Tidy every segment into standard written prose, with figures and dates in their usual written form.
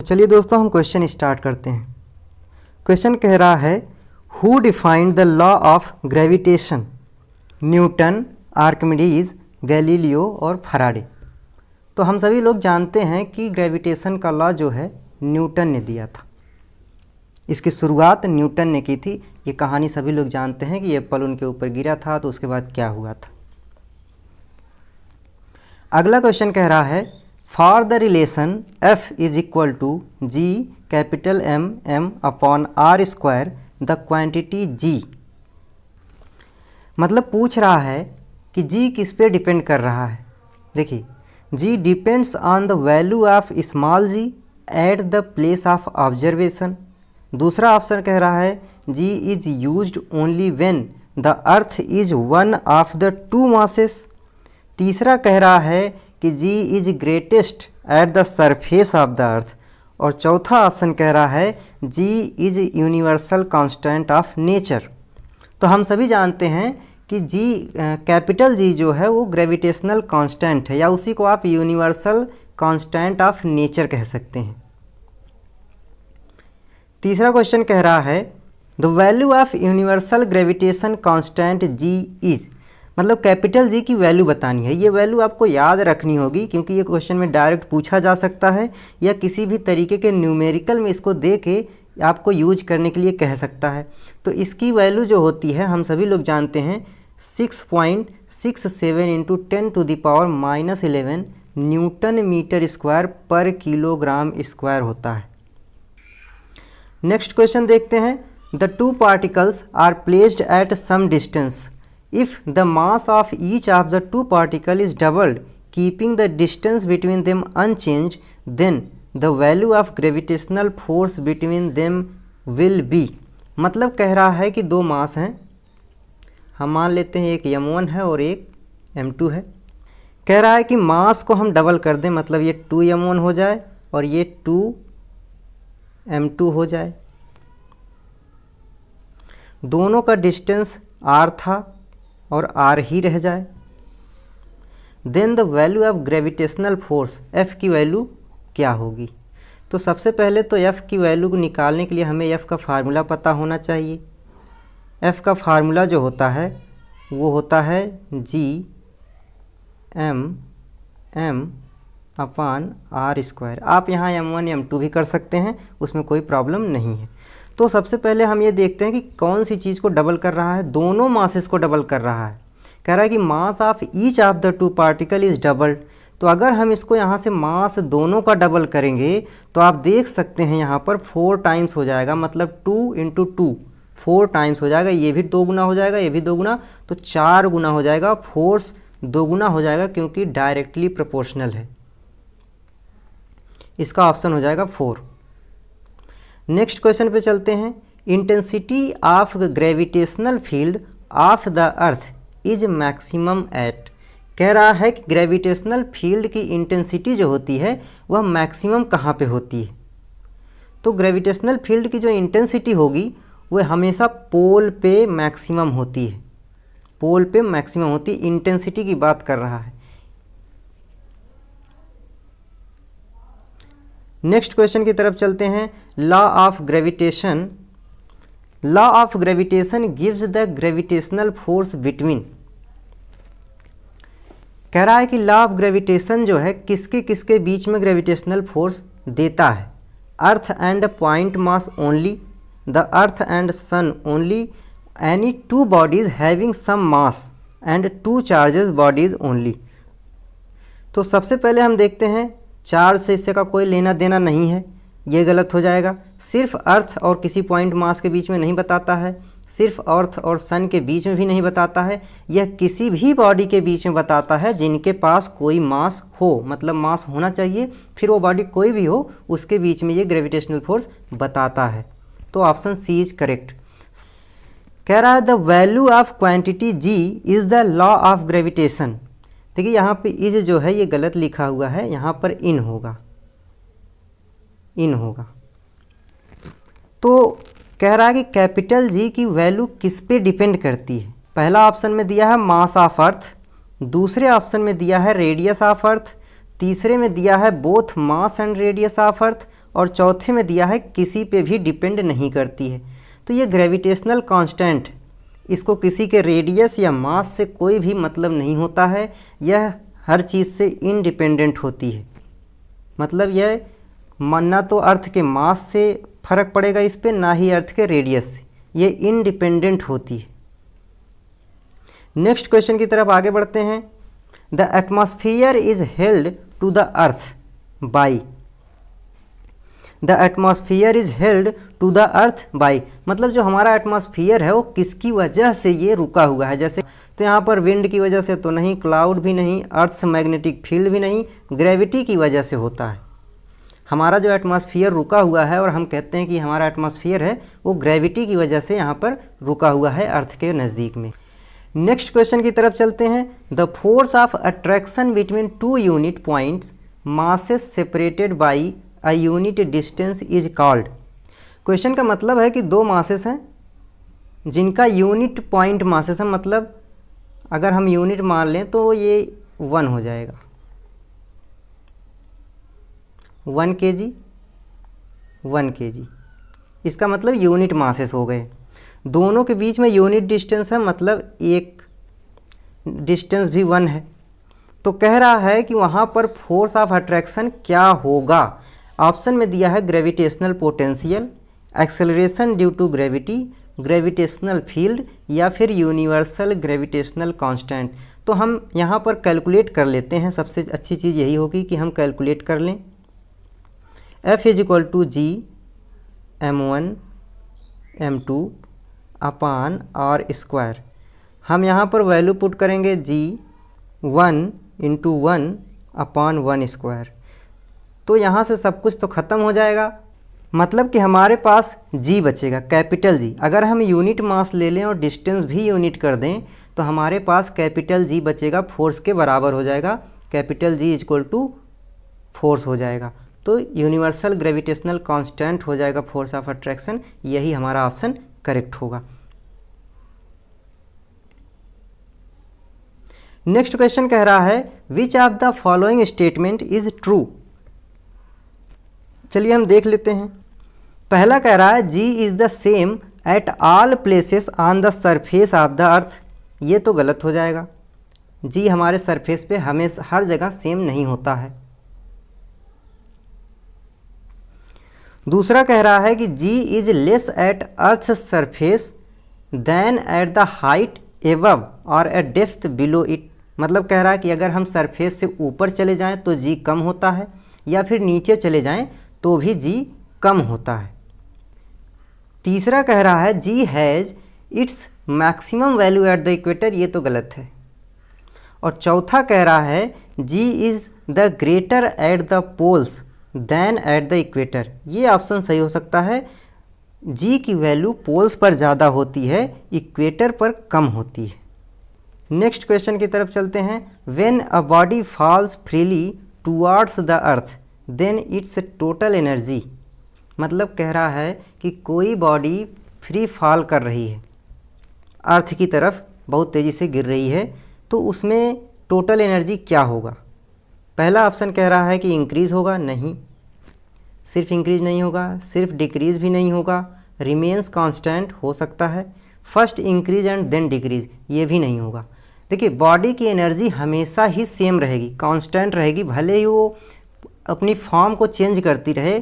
चलिए दोस्तों हम क्वेश्चन स्टार्ट करते हैं। क्वेश्चन कह रहा है who defined the law of gravitation? Newton, Archimedes, Galileo और फैराडे। तो हम सभी लोग जानते हैं कि ग्रेविटेशन का लॉ जो है न्यूटन ने दिया था। इसकी शुरुआत न्यूटन ने की थी। ये कहानी सभी लोग जानते हैं कि एप्पल उनके ऊपर गिरा था तो उसके बाद क्या हुआ था। अगला क्वेश्चन कह रहा है for the relation F is equal to G capital M upon R square the quantity G। मतलब पूछ रहा है कि G किस पे डिपेंड कर रहा है। देखिए, G depends on the value of small g at the place of observation. दूसरा ऑप्शन कह रहा है G is used only when the earth is one of the two masses. तीसरा कह रहा है कि G is greatest at the surface of the अर्थ। और चौथा ऑप्शन कह रहा है G is universal constant of nature. तो हम सभी जानते हैं कि G कैपिटल G जो है वो ग्रेविटेशनल कांस्टेंट है, या उसी को आप यूनिवर्सल कांस्टेंट ऑफ नेचर कह सकते हैं। तीसरा क्वेश्चन कह रहा है the value of universal gravitation constant G is, मतलब कैपिटल G की वैल्यू बतानी है। ये वैल्यू आपको याद रखनी होगी क्योंकि ये क्वेश्चन में डायरेक्ट पूछा जा सकता है या किसी भी तरीके के न्यूमेरिकल में इसको दे के आपको यूज करने के लिए कह सकता है। तो इसकी वैल्यू जो होती है हम सभी लोग जानते हैं 6.67 इंटू 10⁻⁻11 न्यूटन मीटर स्क्वायर पर किलोग्राम स्क्वायर होता है। नेक्स्ट क्वेश्चन देखते हैं the two particles are placed at some distance. If the mass of each of the two particles is doubled, keeping the distance between them unchanged, then the value of gravitational force between them will be। मतलब कह रहा है कि दो मास हैं, हम मान लेते हैं एक m1 है और एक m2 है। कह रहा है कि मास को हम डबल कर दें, मतलब ये 2m1 हो जाए और ये 2m2 हो जाए। दोनों का डिस्टेंस r था और r ही रह जाए। Then the value of gravitational force F की वैल्यू क्या होगी? तो सबसे पहले तो F की वैल्यू को निकालने के लिए हमें F का फार्मूला पता होना चाहिए। F का फार्मूला जो होता है वो होता है G m upon R square. आप यहाँ m1 m2 भी कर सकते हैं, उसमें कोई प्रॉब्लम नहीं है। तो सबसे पहले हम ये देखते हैं कि कौन सी चीज़ को डबल कर रहा है। दोनों मासेस को डबल कर रहा है। कह रहा है कि mass of each of the two particle is doubled. तो अगर हम इसको यहाँ से मास दोनों का डबल करेंगे तो आप देख सकते हैं यहाँ पर 4 टाइम्स हो जाएगा, मतलब 2 इंटू 2 4 टाइम्स हो जाएगा। ये भी 2 गुना हो जाएगा, ये भी 2 गुना, तो 4 गुना हो जाएगा। फोर्स 2 गुना हो जाएगा क्योंकि डायरेक्टली प्रोपोर्शनल है। इसका ऑप्शन हो जाएगा 4। नेक्स्ट क्वेश्चन पे चलते हैं। Intensity of gravitational field of the earth is maximum at. कह रहा है कि ग्रेविटेशनल फील्ड की इंटेंसिटी जो होती है वह मैक्सिमम कहाँ पे होती है? तो ग्रेविटेशनल फील्ड की जो इंटेंसिटी होगी वह हमेशा पोल पे मैक्सिमम होती है। पोल पे मैक्सिमम होती है, इंटेंसिटी की बात कर रहा है। नेक्स्ट क्वेश्चन की तरफ चलते हैं। Law of gravitation. Law of gravitation gives the gravitational force between. कह रहा है कि लॉ ऑफ ग्रेविटेशन जो है किसके किसके बीच में ग्रेविटेशनल फोर्स देता है? Earth and point mass only, the earth and sun only, any two bodies having some mass and two charges bodies only. तो सबसे पहले हम देखते हैं चार्ज से इससे का कोई लेना देना नहीं है, ये गलत हो जाएगा। सिर्फ अर्थ और किसी पॉइंट मास के बीच में नहीं बताता है, सिर्फ अर्थ और सन के बीच में भी नहीं बताता है, यह किसी भी बॉडी के बीच में बताता है जिनके पास कोई मास हो, मतलब मास होना चाहिए, फिर वो बॉडी कोई भी हो उसके बीच में ये ग्रेविटेशनल फोर्स बताता है। तो ऑप्शन सी इज करेक्ट। कह रहा है the value of quantity G is the law of gravitation. देखिए यहाँ पे इज जो है ये गलत लिखा हुआ है, यहाँ पर इन होगा, इन होगा। तो कह रहा है कि कैपिटल G की वैल्यू किस पे डिपेंड करती है? पहला ऑप्शन में दिया है मास ऑफ अर्थ, दूसरे ऑप्शन में दिया है रेडियस ऑफ अर्थ, तीसरे में दिया है both mass and radius of earth, और चौथे में दिया है किसी पे भी डिपेंड नहीं करती है। तो ये ग्रेविटेशनल कांस्टेंट, इसको किसी के रेडियस या मास से कोई भी मतलब नहीं होता है, यह हर चीज़ से इंडिपेंडेंट होती है। मतलब यह ना तो अर्थ के मास से फर्क पड़ेगा इस पे, ना ही अर्थ के रेडियस से, ये इंडिपेंडेंट होती है। नेक्स्ट क्वेश्चन की तरफ आगे बढ़ते हैं। The atmosphere is held to the earth by, the atmosphere is held to the earth by, मतलब जो हमारा एटमॉस्फेयर है वो किसकी वजह से ये रुका हुआ है। जैसे तो यहाँ पर विंड की वजह से तो नहीं, क्लाउड भी नहीं, अर्थ मैग्नेटिक फील्ड भी नहीं, ग्रेविटी की वजह से होता है। हमारा जो एटमॉस्फेयर रुका हुआ है और हम कहते हैं कि हमारा एटमॉस्फेयर है वो ग्रेविटी की वजह से यहाँ पर रुका हुआ है अर्थ के नज़दीक में। नेक्स्ट क्वेश्चन की तरफ चलते हैं। The force of attraction between two unit points masses separated by a unit distance is called. Question का मतलब है कि दो मासेस हैं जिनका यूनिट पॉइंट मासेस है, मतलब अगर हम यूनिट मान लें तो ये 1 हो जाएगा, 1 kg 1 kg, इसका मतलब यूनिट मासेस हो गए। दोनों के बीच में यूनिट डिस्टेंस है, मतलब एक डिस्टेंस भी 1 है। तो कह रहा है कि वहाँ पर फोर्स ऑफ अट्रैक्शन क्या होगा। ऑप्शन में दिया है gravitational potential, acceleration due to gravity, gravitational field या फिर यूनिवर्सल ग्रेविटेशनल कांस्टेंट। तो हम यहाँ पर कैलकुलेट कर लेते हैं। सबसे अच्छी चीज़ यही होगी कि हम कैलकुलेट कर लें। F is equal to G m1 m2 upon R square. हम यहाँ पर वैल्यू पुट करेंगे जी 1 इंटू 1 अपान 1 स्क्वायर। तो यहाँ से सब कुछ तो ख़त्म हो जाएगा, मतलब कि हमारे पास जी बचेगा, कैपिटल जी। अगर हम यूनिट मास ले लें और डिस्टेंस भी यूनिट कर दें तो हमारे पास कैपिटल जी बचेगा, फोर्स के बराबर हो जाएगा। Capital G is equal to force हो जाएगा। तो यूनिवर्सल ग्रेविटेशनल कांस्टेंट हो जाएगा फोर्स ऑफ अट्रैक्शन। यही हमारा ऑप्शन करेक्ट होगा। नेक्स्ट क्वेश्चन कह रहा है which of the following statement is true. चलिए हम देख लेते हैं। पहला कह रहा है g is the same at all places on the surface of the earth. ये तो गलत हो जाएगा, जी हमारे सरफेस पे हमेशा हर जगह सेम नहीं होता है। दूसरा कह रहा है कि g is less at earth surface than at the height above और एट डेप्थ बिलो इट। मतलब कह रहा है कि अगर हम सरफेस से ऊपर चले जाएं तो जी कम होता है, या फिर नीचे चले जाएं तो भी जी कम होता है। तीसरा कह रहा है g has its maximum value at the equator. ये तो गलत है। और चौथा कह रहा है g is the greater at the poles than at the equator. ये ऑप्शन सही हो सकता है। जी की वैल्यू पोल्स पर ज़्यादा होती है, इक्वेटर पर कम होती है। नेक्स्ट क्वेश्चन की तरफ चलते हैं। When a body falls freely towards the earth then its total energy. मतलब कह रहा है कि कोई बॉडी फ्री फॉल कर रही है, अर्थ की तरफ बहुत तेज़ी से गिर रही है, तो उसमें टोटल एनर्जी क्या होगा। पहला ऑप्शन कह रहा है कि इंक्रीज़ होगा, नहीं, सिर्फ इंक्रीज़ नहीं होगा, सिर्फ डिक्रीज़ भी नहीं होगा, रिमेंस कांस्टेंट हो सकता है, first increase and then decrease ये भी नहीं होगा। देखिए बॉडी की एनर्जी हमेशा ही सेम रहेगी, कांस्टेंट रहेगी, भले ही वो अपनी फॉर्म को चेंज करती रहे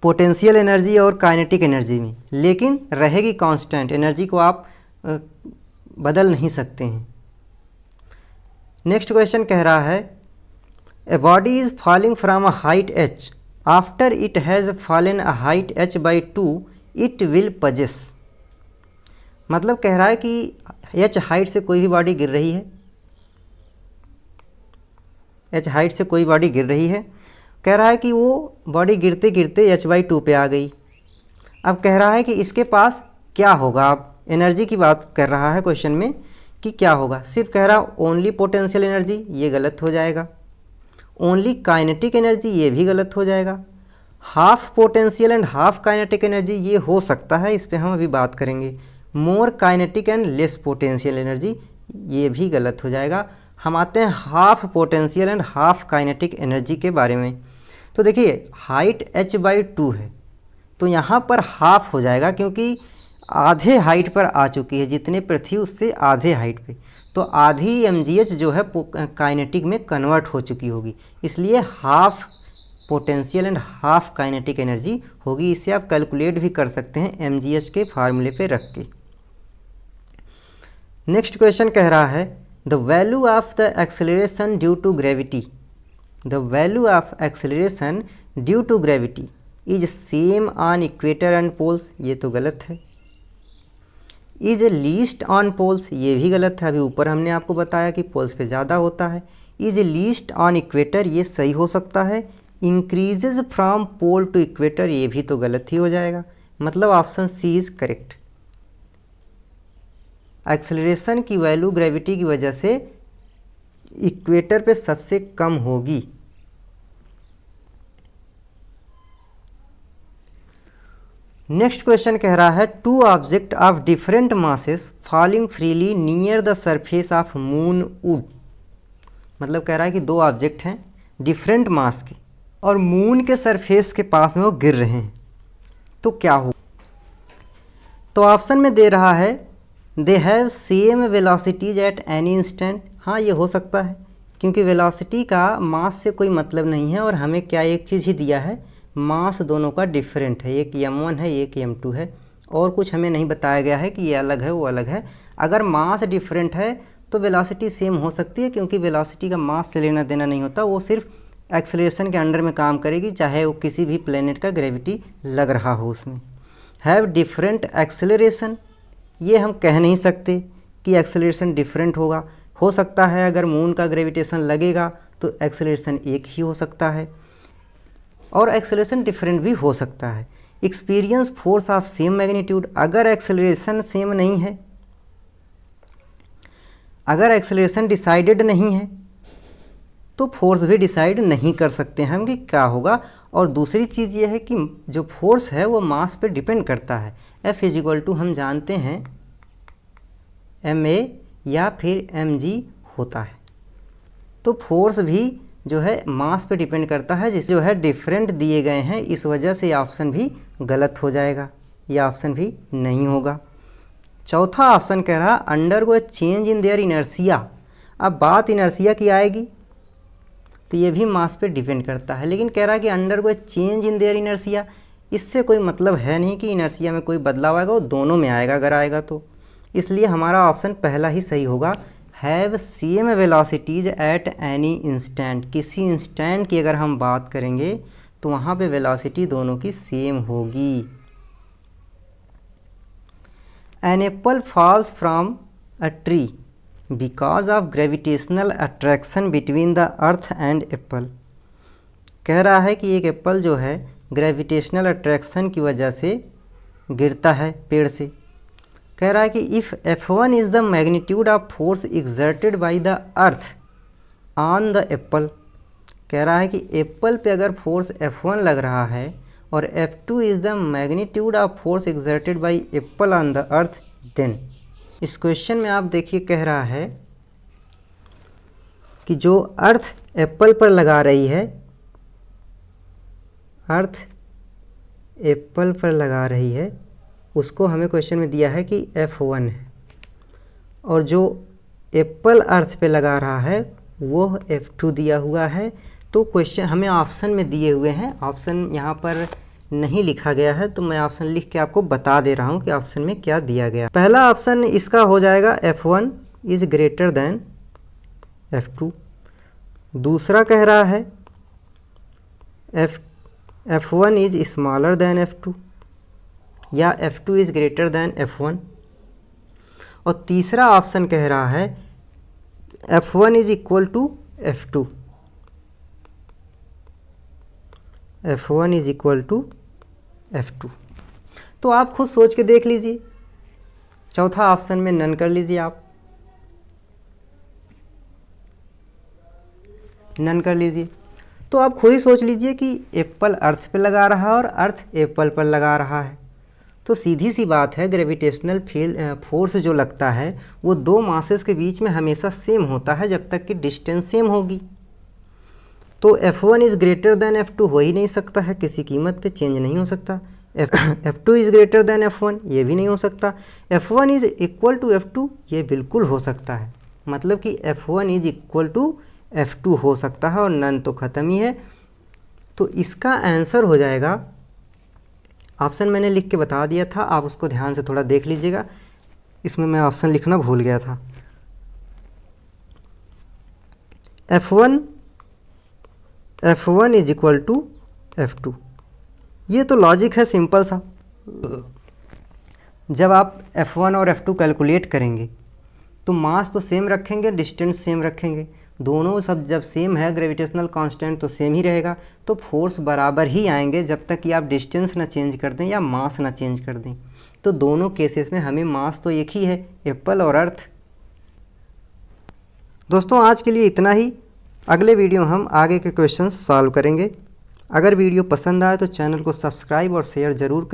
पोटेंशियल एनर्जी और काइनेटिक एनर्जी में, लेकिन रहेगी कांस्टेंट। एनर्जी को आप बदल नहीं सकते हैं। नेक्स्ट क्वेश्चन कह रहा है a body is falling from a height h after it has fallen a height h by 2 it will possess. मतलब कह रहा है कि h हाइट से कोई भी बॉडी गिर रही है, h हाइट से कोई बॉडी गिर रही है, कह रहा है कि वो बॉडी गिरते गिरते h/2 पे आ गई। अब कह रहा है कि इसके पास क्या होगा। अब एनर्जी की बात कर रहा है क्वेश्चन में कि क्या होगा। सिर्फ कह रहा ओनली पोटेंशियल एनर्जी, ये गलत हो जाएगा। ओनली काइनेटिक एनर्जी, ये भी गलत हो जाएगा। Half potential and half kinetic energy, ये हो सकता है, इस पर हम अभी बात करेंगे। मोर kinetic and less potential energy, ये भी गलत हो जाएगा। हम आते हैं half potential and half kinetic energy के बारे में। तो देखिए हाइट h/2 है, तो यहाँ पर हाफ हो जाएगा क्योंकि आधे हाइट पर आ चुकी है, जितने पर थी उससे आधे हाइट पे, तो आधी mgh जो है काइनेटिक में कन्वर्ट हो चुकी होगी, इसलिए half potential and half kinetic energy होगी। इसे आप कैलकुलेट भी कर सकते हैं mgh के फार्मूले पे रख के। नेक्स्ट क्वेश्चन कह रहा है the value of the acceleration due to gravity, the value of acceleration due to gravity is same on equator and poles, ये तो गलत है। इज लीस्ट ऑन पोल्स, ये भी गलत है, अभी ऊपर हमने आपको बताया कि पोल्स पे ज़्यादा होता है। इज लीस्ट ऑन इक्वेटर, ये सही हो सकता है। Increases from pole to equator, ये भी तो गलत ही हो जाएगा, मतलब option C is correct. Acceleration की वैल्यू ग्रेविटी की वजह से इक्वेटर पे सबसे कम होगी। नेक्स्ट क्वेश्चन कह रहा है two object of different masses falling freely near the surface of moon would, मतलब कह रहा है कि दो ऑब्जेक्ट हैं डिफरेंट मास के और मून के सरफेस के पास में वो गिर रहे हैं, तो क्या हो? तो ऑप्शन में दे रहा है they have same velocities at any instant, हाँ ये हो सकता है क्योंकि वेलोसिटी का मास से कोई मतलब नहीं है और हमें क्या एक चीज़ ही दिया है, मास दोनों का डिफरेंट है, एक m1 है एक m2 है, और कुछ हमें नहीं बताया गया है कि ये अलग है वो अलग है। अगर मास डिफरेंट है तो वेलोसिटी सेम हो सकती है क्योंकि वेलोसिटी का मास से लेना देना नहीं होता, वो सिर्फ एक्सेलरेशन के अंडर में काम करेगी, चाहे वो किसी भी प्लेनेट का ग्रेविटी लग रहा हो उसमें। हैव डिफरेंट एक्सेलरेशन, ये हम कह नहीं सकते कि एक्सेलरेशन डिफरेंट होगा, हो सकता है अगर मून का ग्रेविटेशन लगेगा तो एक्सेलरेशन एक ही हो सकता है और एक्सेलरेशन डिफरेंट भी हो सकता है। Experience force of same magnitude, अगर एक्सेलरेशन सेम नहीं है, अगर एक्सेलरेशन डिसाइडेड नहीं है तो फोर्स भी डिसाइड नहीं कर सकते हम कि क्या होगा। और दूसरी चीज़ ये है कि जो फोर्स है वो मास पे डिपेंड करता है। F = हम जानते हैं ma या फिर mg होता है, तो फोर्स भी जो है मास पे डिपेंड करता है, जिस जो है डिफरेंट दिए गए हैं, इस वजह से ये ऑप्शन भी गलत हो जाएगा, ये ऑप्शन भी नहीं होगा। चौथा ऑप्शन कह रहा undergo change in their inertia, अब बात इनर्सिया की आएगी तो ये भी मास पे डिपेंड करता है, लेकिन कह रहा है कि undergo change in their inertia, इससे कोई मतलब है नहीं कि इनर्सिया में कोई बदलाव आएगा, वो दोनों में आएगा अगर आएगा तो, इसलिए हमारा ऑप्शन पहला ही सही होगा। Have same velocities at any instant, किसी इंस्टेंट की अगर हम बात करेंगे तो वहाँ पे वेलोसिटी दोनों की सेम होगी। An apple falls from a tree because of gravitational attraction between the earth and apple, कह रहा है कि एक एप्पल जो है ग्रेविटेशनल अट्रैक्शन की वजह से गिरता है पेड़ से। कह रहा है कि if F1 is the magnitude of force exerted by the earth on the Apple, कह रहा है कि एप्पल पे अगर फोर्स F1 लग रहा है और F2 is the magnitude of force exerted by apple on the earth, then इस क्वेश्चन में आप देखिए कह रहा है कि जो अर्थ एप्पल पर लगा रही है, अर्थ एप्पल पर लगा रही है, उसको हमें क्वेश्चन में दिया है कि F1 है, और जो एप्पल अर्थ पे लगा रहा है वो F2 दिया हुआ है। तो क्वेश्चन हमें ऑप्शन में दिए हुए हैं, ऑप्शन यहाँ पर नहीं लिखा गया है, तो मैं ऑप्शन लिख के आपको बता दे रहा हूँ कि ऑप्शन में क्या दिया गया। पहला ऑप्शन इसका हो जाएगा F1 is greater than F2। दूसरा कह रहा है F1 is smaller than F2 या F2 is greater than F1। और तीसरा ऑप्शन कह रहा है F1 is equal to F2, F1 is equal to F2। तो आप खुद सोच के देख लीजिए, चौथा ऑप्शन में नन कर लीजिए, आप नन कर लीजिए। तो आप खुद ही सोच लीजिए कि एप्पल अर्थ पे लगा रहा है और अर्थ एप्पल पर लगा रहा है, तो सीधी सी बात है ग्रेविटेशनल फील्ड फोर्स जो लगता है वो दो मासेस के बीच में हमेशा सेम होता है जब तक कि डिस्टेंस सेम होगी। तो F1 is greater than F2 हो ही नहीं सकता है, किसी कीमत पे चेंज नहीं हो सकता। F2 is greater than F1 ये भी नहीं हो सकता। F1 is equal to F2 ये बिल्कुल हो सकता है, मतलब कि F1 is equal to F2 हो सकता है और नन तो ख़त्म ही है। तो इसका आंसर हो जाएगा, ऑप्शन मैंने लिख के बता दिया था, आप उसको ध्यान से थोड़ा देख लीजिएगा, इसमें मैं ऑप्शन लिखना भूल गया था। F1 is equal to F2, ये तो लॉजिक है सिंपल सा। जब आप F1 और F2 कैलकुलेट करेंगे तो मास तो सेम रखेंगे, डिस्टेंस सेम रखेंगे, दोनों सब जब सेम है, ग्रेविटेशनल कांस्टेंट तो सेम ही रहेगा, तो फोर्स बराबर ही आएंगे जब तक कि आप डिस्टेंस ना चेंज कर दें या मास ना चेंज कर दें। तो दोनों केसेस में हमें मास तो एक ही है, एप्पल और अर्थ। दोस्तों आज के लिए इतना ही, अगले वीडियो हम आगे के क्वेश्चंस सॉल्व करेंगे। अगर वीडियो पसंद आए तो चैनल को सब्सक्राइब और शेयर ज़रूर करें।